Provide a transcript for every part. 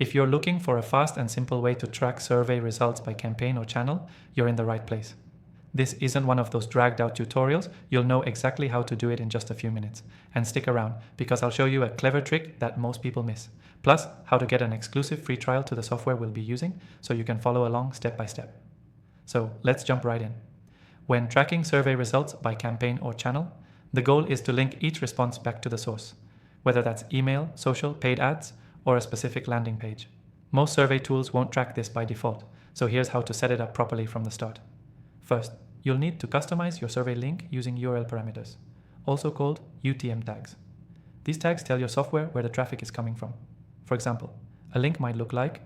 If you're looking for a fast and simple way to track survey results by campaign or channel, you're in the right place. This isn't one of those dragged out tutorials. You'll know exactly how to do it in just a few minutes. And stick around, because I'll show you a clever trick that most people miss. Plus, how to get an exclusive free trial to the software we'll be using, so you can follow along step by step. So let's jump right in. When tracking survey results by campaign or channel, the goal is to link each response back to the source, whether that's email, social, paid ads, or a specific landing page. Most survey tools won't track this by default, so here's how to set it up properly from the start. First, you'll need to customize your survey link using URL parameters, also called UTM tags. These tags tell your software where the traffic is coming from. For example, a link might look like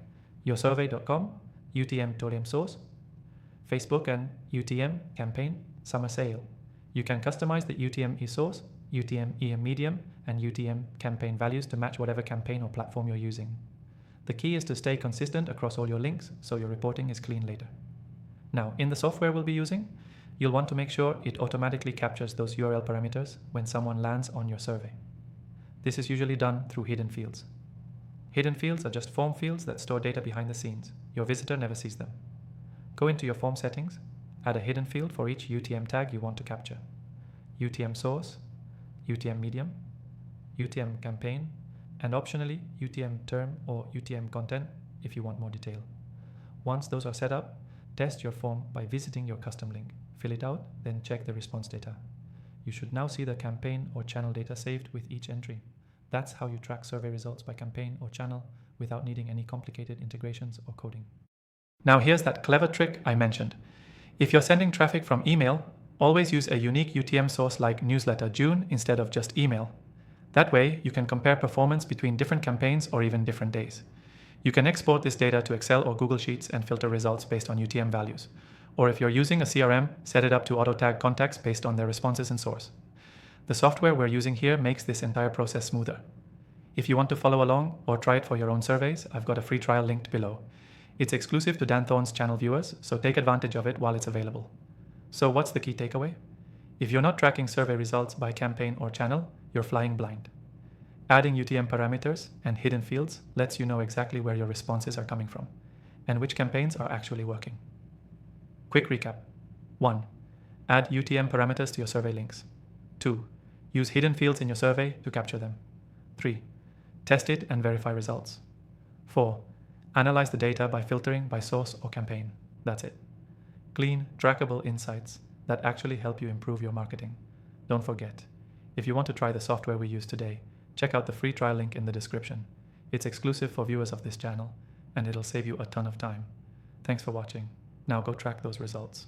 yoursurvey.com, UTM Torium source, Facebook and UTM campaign summer sale. You can customize the UTM eSource, UTM EM medium, and UTM campaign values to match whatever campaign or platform you're using. The key is to stay consistent across all your links so your reporting is clean later. Now, in the software we'll be using, you'll want to make sure it automatically captures those URL parameters when someone lands on your survey. This is usually done through hidden fields. Hidden fields are just form fields that store data behind the scenes. Your visitor never sees them. Go into your form settings, add a hidden field for each UTM tag you want to capture. UTM source, UTM medium, UTM campaign, and optionally UTM term or UTM content if you want more detail. Once those are set up, test your form by visiting your custom link. Fill it out, then check the response data. You should now see the campaign or channel data saved with each entry. That's how you track survey results by campaign or channel without needing any complicated integrations or coding. Now here's that clever trick I mentioned. If you're sending traffic from email, always use a unique UTM source like newsletter June instead of just email. That way, you can compare performance between different campaigns or even different days. You can export this data to Excel or Google Sheets and filter results based on UTM values. Or if you're using a CRM, set it up to auto-tag contacts based on their responses and source. The software we're using here makes this entire process smoother. If you want to follow along or try it for your own surveys, I've got a free trial linked below. It's exclusive to Dan Thorne's channel viewers, so take advantage of it while it's available. So what's the key takeaway? If you're not tracking survey results by campaign or channel, you're flying blind. Adding UTM parameters and hidden fields lets you know exactly where your responses are coming from and which campaigns are actually working. Quick recap. 1. Add UTM parameters to your survey links. 2. Use hidden fields in your survey to capture them. 3. Test it and verify results. 4. Analyze the data by filtering by source or campaign. That's it. Clean, trackable insights that actually help you improve your marketing. Don't forget, if you want to try the software we use today, check out the free trial link in the description. It's exclusive for viewers of this channel, and it'll save you a ton of time. Thanks for watching. Now go track those results.